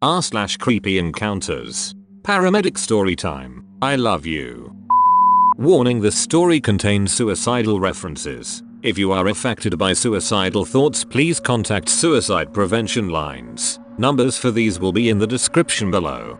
r/CreepyEncounters. Paramedic story time. I love you. Warning: this story contains suicidal references. If you are affected by suicidal thoughts, please contact suicide prevention lines. Numbers for these will be in the description below.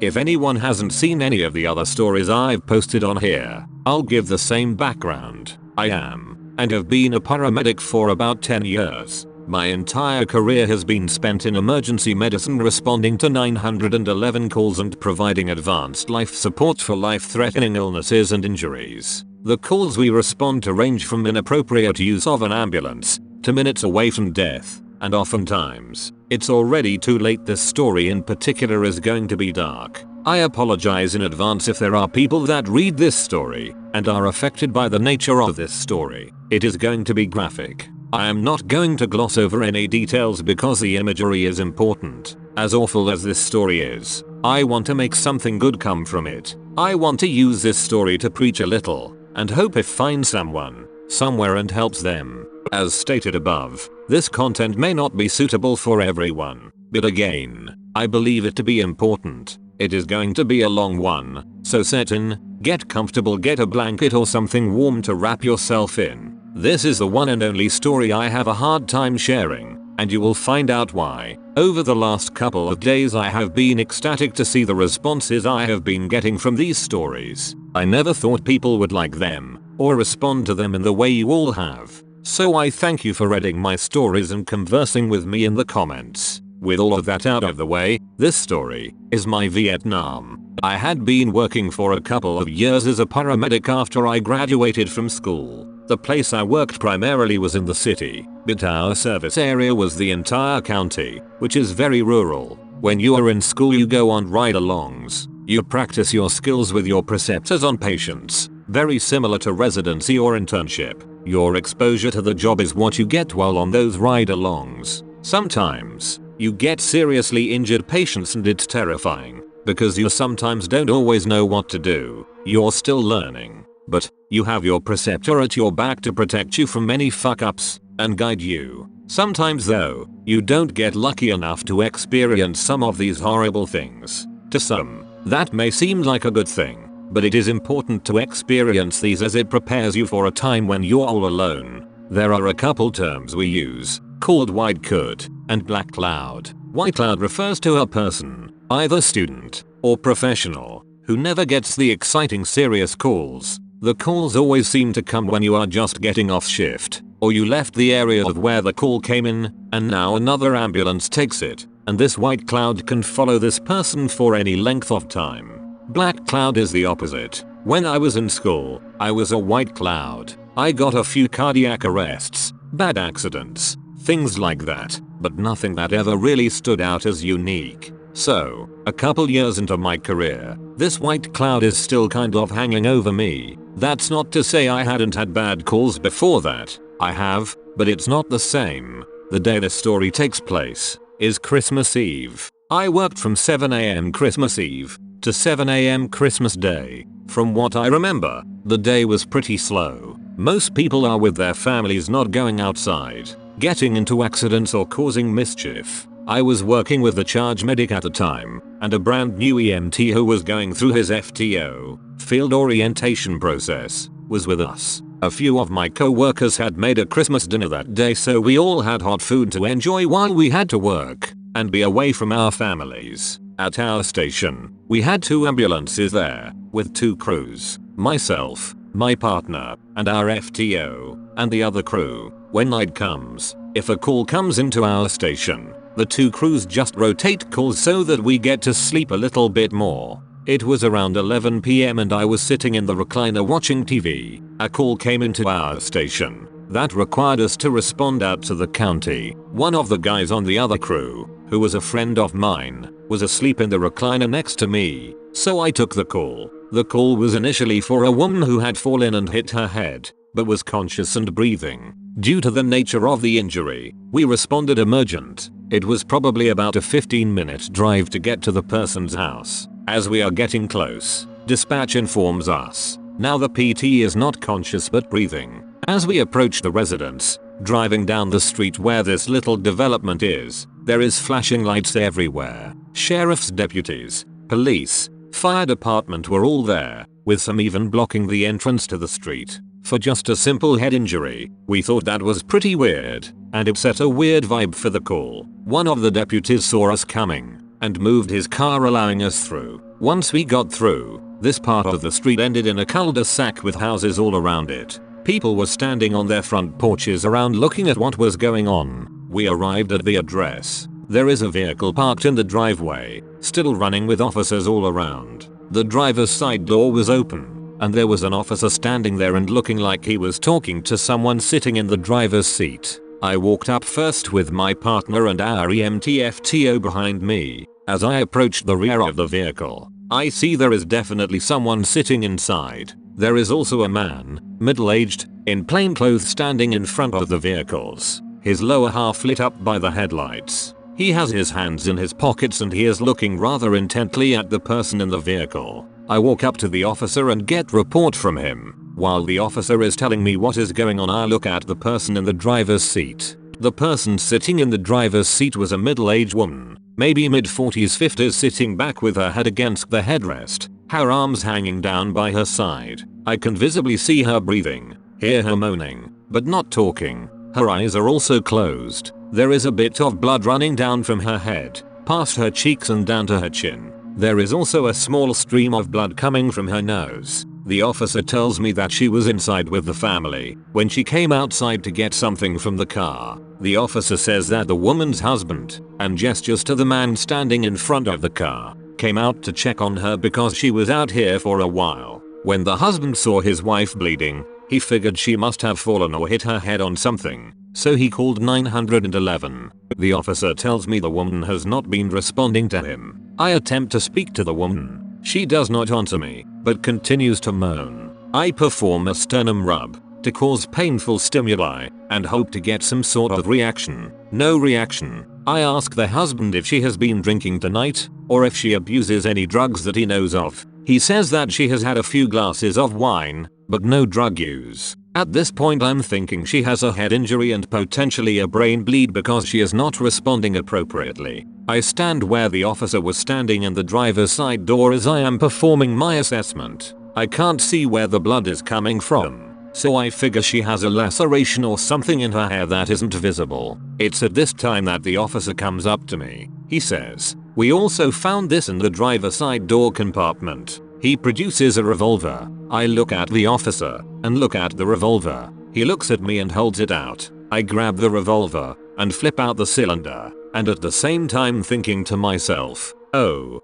If anyone hasn't seen any of the other stories I've posted on here, I'll give the same background. I am, and have been a paramedic for about 10 years. My entire career has been spent in emergency medicine, responding to 911 calls and providing advanced life support for life-threatening illnesses and injuries. The calls we respond to range from inappropriate use of an ambulance to minutes away from death, and oftentimes, it's already too late. This story in particular is going to be dark. I apologize in advance if there are people that read this story and are affected by the nature of this story. It is going to be graphic. I am not going to gloss over any details because the imagery is important. As awful as this story is, I want to make something good come from it. I want to use this story to preach a little, and hope it finds someone, somewhere, and helps them. As stated above, this content may not be suitable for everyone, but again, I believe it to be important. It is going to be a long one, so sit in, get comfortable, get a blanket or something warm to wrap yourself in. This is the one and only story I have a hard time sharing, and you will find out why. Over the last couple of days I have been ecstatic to see the responses I have been getting from these stories. I never thought people would like them, or respond to them in the way you all have. So I thank you for reading my stories and conversing with me in the comments. With all of that out of the way, this story is my Vietnam. I had been working for a couple of years as a paramedic after I graduated from school. The place I worked primarily was in the city, but our service area was the entire county, which is very rural. When you are in school, you go on ride-alongs. You practice your skills with your preceptors on patients, very similar to residency or internship. Your exposure to the job is what you get while on those ride-alongs. Sometimes, you get seriously injured patients and it's terrifying, because you sometimes don't always know what to do. You're still learning, but you have your preceptor at your back to protect you from any fuck-ups and guide you. Sometimes though, you don't get lucky enough to experience some of these horrible things. To some, that may seem like a good thing, but it is important to experience these as it prepares you for a time when you're all alone. There are a couple terms we use, called white cloud and black cloud. White cloud refers to a person, either student or professional, who never gets the exciting serious calls. The calls always seem to come when you are just getting off shift, or you left the area of where the call came in, and now another ambulance takes it, and this white cloud can follow this person for any length of time. Black cloud is the opposite. When I was in school, I was a white cloud. I got a few cardiac arrests, bad accidents, things like that, but nothing that ever really stood out as unique. So, a couple years into my career, this white cloud is still kind of hanging over me. That's not to say I hadn't had bad calls before that. I have, but it's not the same. The day this story takes place is Christmas Eve. I worked from 7 AM Christmas Eve to 7 AM Christmas Day. From what I remember, the day was pretty slow. Most people are with their families, not going outside, getting into accidents or causing mischief. I was working with the charge medic at the time, and a brand new EMT who was going through his FTO, field orientation process, was with us. A few of my co-workers had made a Christmas dinner that day, so we all had hot food to enjoy while we had to work and be away from our families. At our station, we had 2 ambulances there, with 2 crews, myself, my partner, and our FTO, and the other crew. When night comes, if a call comes into our station, the 2 crews just rotate calls so that we get to sleep a little bit more. It was around 11 PM and I was sitting in the recliner watching TV. A call came into our station that required us to respond out to the county. One of the guys on the other crew, who was a friend of mine, was asleep in the recliner next to me, so I took the call. The call was initially for a woman who had fallen and hit her head, but was conscious and breathing. Due to the nature of the injury, we responded emergent. It was probably about a 15-minute drive to get to the person's house. As we are getting close, dispatch informs us, now the PT is not conscious but breathing. As we approach the residence, Driving down the street where this little development is, there is flashing lights everywhere. Sheriff's deputies, police, fire department were all there, with some even blocking the entrance to the street. For just a simple head injury, we thought that was pretty weird, and it set a weird vibe for the call. One of the deputies saw us coming, and moved his car allowing us through. Once we got through, this part of the street ended in a cul-de-sac with houses all around it. People were standing on their front porches around looking at what was going on. We arrived at the address. There is a vehicle parked in the driveway, still running with officers all around. The driver's side door was open, and there was an officer standing there and looking like he was talking to someone sitting in the driver's seat. I walked up first with my partner and our EMTFTO behind me. As I approached the rear of the vehicle, I see there is definitely someone sitting inside. There is also a man, middle-aged, in plain clothes standing in front of the vehicles, his lower half lit up by the headlights. He has his hands in his pockets and he is looking rather intently at the person in the vehicle. I walk up to the officer and get report from him. While the officer is telling me what is going on, I look at the person in the driver's seat. The person sitting in the driver's seat was a middle-aged woman, maybe mid-40s 50s, sitting back with her head against the headrest, her arms hanging down by her side. I can visibly see her breathing, hear her moaning, but not talking. Her eyes are also closed. There is a bit of blood running down from her head, past her cheeks and down to her chin. There is also a small stream of blood coming from her nose. The officer tells me that she was inside with the family when she came outside to get something from the car. The officer says that the woman's husband, and gestures to the man standing in front of the car, came out to check on her because she was out here for a while. When the husband saw his wife bleeding, he figured she must have fallen or hit her head on something, so he called 911. The officer tells me the woman has not been responding to him. I attempt to speak to the woman. She does not answer me, but continues to moan. I perform a sternum rub to cause painful stimuli and hope to get some sort of reaction. No reaction. I ask the husband if she has been drinking tonight, or if she abuses any drugs that he knows of. He says that she has had a few glasses of wine, but no drug use. At this point I'm thinking she has a head injury and potentially a brain bleed because she is not responding appropriately. I stand where the officer was standing in the driver's side door as I am performing my assessment. I can't see where the blood is coming from, so I figure she has a laceration or something in her hair that isn't visible. It's at this time that the officer comes up to me. He says, "We also found this in the driver's side door compartment." He produces a revolver. I look at the officer and look at the revolver. He looks at me and holds it out. I grab the revolver and flip out the cylinder, and at the same time thinking to myself, oh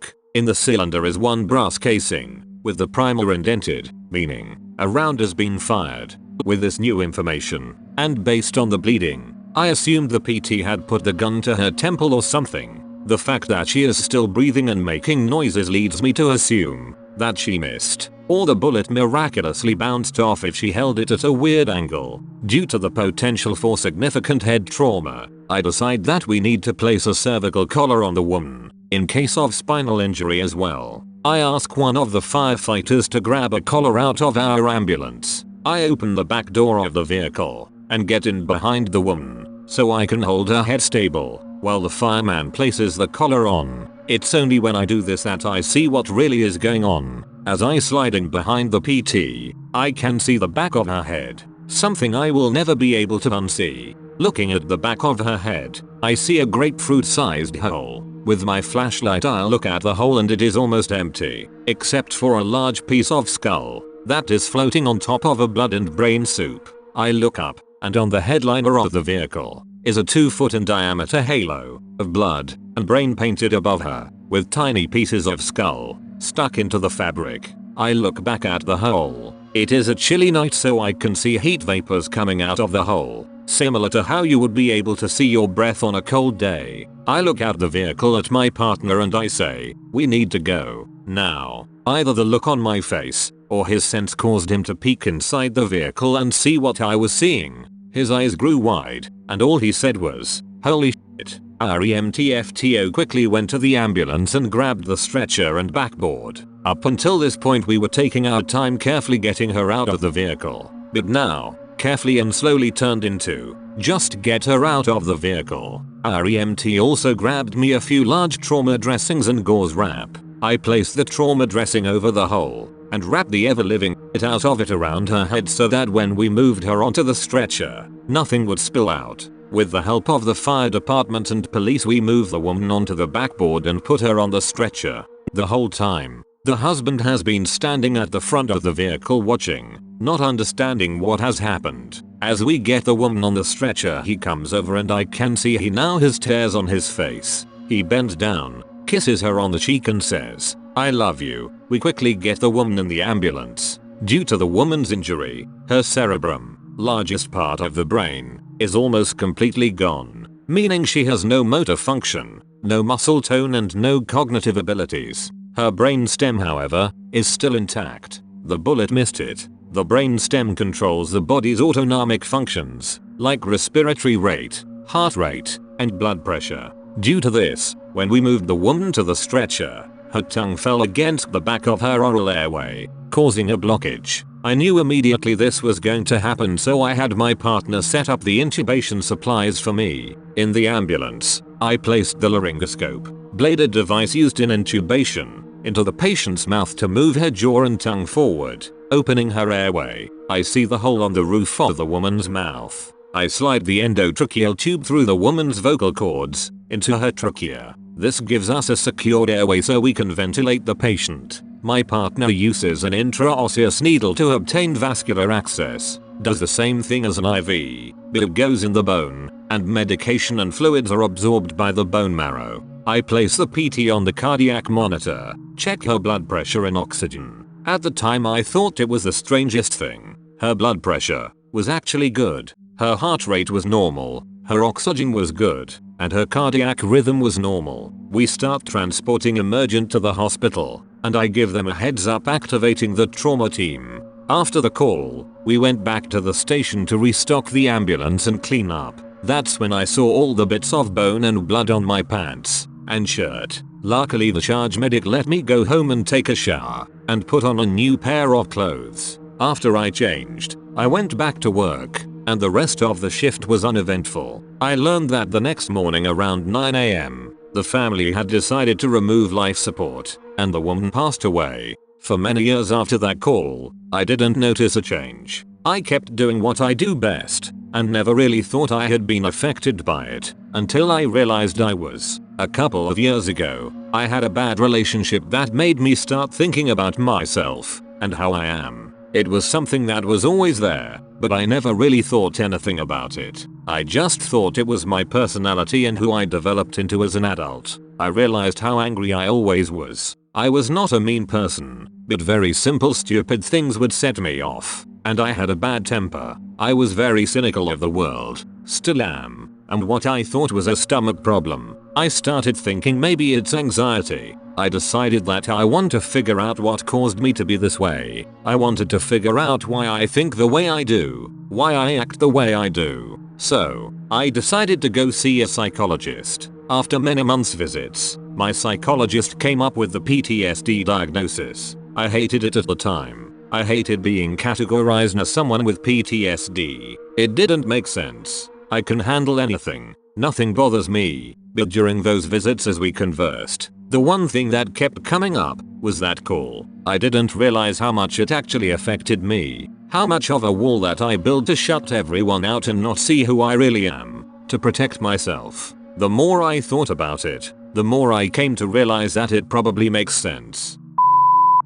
f***. In the cylinder is one brass casing with the primer indented, meaning a round has been fired. With this new information, and based on the bleeding, I assumed the PT had put the gun to her temple or something. The fact that she is still breathing and making noises leads me to assume that she missed, or the bullet miraculously bounced off if she held it at a weird angle. Due to the potential for significant head trauma, I decide that we need to place a cervical collar on the woman, in case of spinal injury as well. I ask one of the firefighters to grab a collar out of our ambulance. I open the back door of the vehicle and get in behind the woman so I can hold her head stable while the fireman places the collar on. It's only when I do this that I see what really is going on. As I slide in behind the PT, I can see the back of her head, something I will never be able to unsee. Looking at the back of her head, I see a grapefruit-sized hole. With my flashlight I look at the hole and it is almost empty, except for a large piece of skull that is floating on top of a blood and brain soup. I look up, and on the headliner of the vehicle is a 2-foot in diameter halo of blood and brain painted above her, with tiny pieces of skull stuck into the fabric. I look back at the hole. It is a chilly night, so I can see heat vapors coming out of the hole, similar to how you would be able to see your breath on a cold day. I look out the vehicle at my partner and I say, "We need to go now." Either the look on my face or his sense caused him to peek inside the vehicle and see what I was seeing. His eyes grew wide, and all he said was, "Holy shit." Our EMTFTO quickly went to the ambulance and grabbed the stretcher and backboard. Up until this point we were taking our time carefully getting her out of the vehicle, but now carefully and slowly turned into, just get her out of the vehicle. Our EMT also grabbed me a few large trauma dressings and gauze wrap. I placed the trauma dressing over the hole and wrapped the ever-living it out of it around her head so that when we moved her onto the stretcher, nothing would spill out. With the help of the fire department and police, we moved the woman onto the backboard and put her on the stretcher. The whole time, the husband has been standing at the front of the vehicle watching, not understanding what has happened. As we get the woman on the stretcher, he comes over and I can see he now has tears on his face. He bends down, kisses her on the cheek and says, "I love you." We quickly get the woman in the ambulance. Due to the woman's injury, her cerebrum, largest part of the brain, is almost completely gone, meaning she has no motor function, no muscle tone and no cognitive abilities. Her brain stem, however, is still intact. The bullet missed it. The brain stem controls the body's autonomic functions, like respiratory rate, heart rate, and blood pressure. Due to this, when we moved the woman to the stretcher, her tongue fell against the back of her oral airway, causing a blockage. I knew immediately this was going to happen, so I had my partner set up the intubation supplies for me. In the ambulance, I placed the laryngoscope, bladed device used in intubation, into the patient's mouth to move her jaw and tongue forward, opening her airway. I see the hole on the roof of the woman's mouth. I slide the endotracheal tube through the woman's vocal cords into her trachea. This gives us a secured airway so we can ventilate the patient. My partner uses an intraosseous needle to obtain vascular access. Does the same thing as an IV, but it goes in the bone, and medication and fluids are absorbed by the bone marrow. I place the PT on the cardiac monitor, check her blood pressure and oxygen. At the time I thought it was the strangest thing. Her blood pressure was actually good. Her heart rate was normal, her oxygen was good, and her cardiac rhythm was normal. We start transporting emergent to the hospital, and I give them a heads up activating the trauma team. After the call, we went back to the station to restock the ambulance and clean up. That's when I saw all the bits of bone and blood on my pants and shirt. Luckily the charge medic let me go home and take a shower and put on a new pair of clothes. After I changed, I went back to work, and the rest of the shift was uneventful. I learned that the next morning around 9 AM, the family had decided to remove life support, and the woman passed away. For many years after that call, I didn't notice a change. I kept doing what I do best, and never really thought I had been affected by it, until I realized I was. A couple of years ago, I had a bad relationship that made me start thinking about myself, and how I am. It was something that was always there, but I never really thought anything about it. I just thought it was my personality and who I developed into as an adult. I realized how angry I always was. I was not a mean person, but very simple stupid things would set me off, and I had a bad temper. I was very cynical of the world, still am, and what I thought was a stomach problem, I started thinking maybe it's anxiety. I decided that I want to figure out what caused me to be this way. I wanted to figure out why I think the way I do, why I act the way I do. So, I decided to go see a psychologist. After many months visits, my psychologist came up with the PTSD diagnosis. I hated it at the time. I hated being categorized as someone with PTSD. It didn't make sense. I can handle anything. Nothing bothers me. But during those visits as we conversed, the one thing that kept coming up was that call. I didn't realize how much it actually affected me. How much of a wall that I built to shut everyone out and not see who I really am, to protect myself. The more I thought about it, the more I came to realize that it probably makes sense.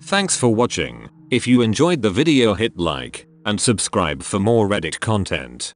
Thanks for watching. If you enjoyed the video, hit like and subscribe for more Reddit content.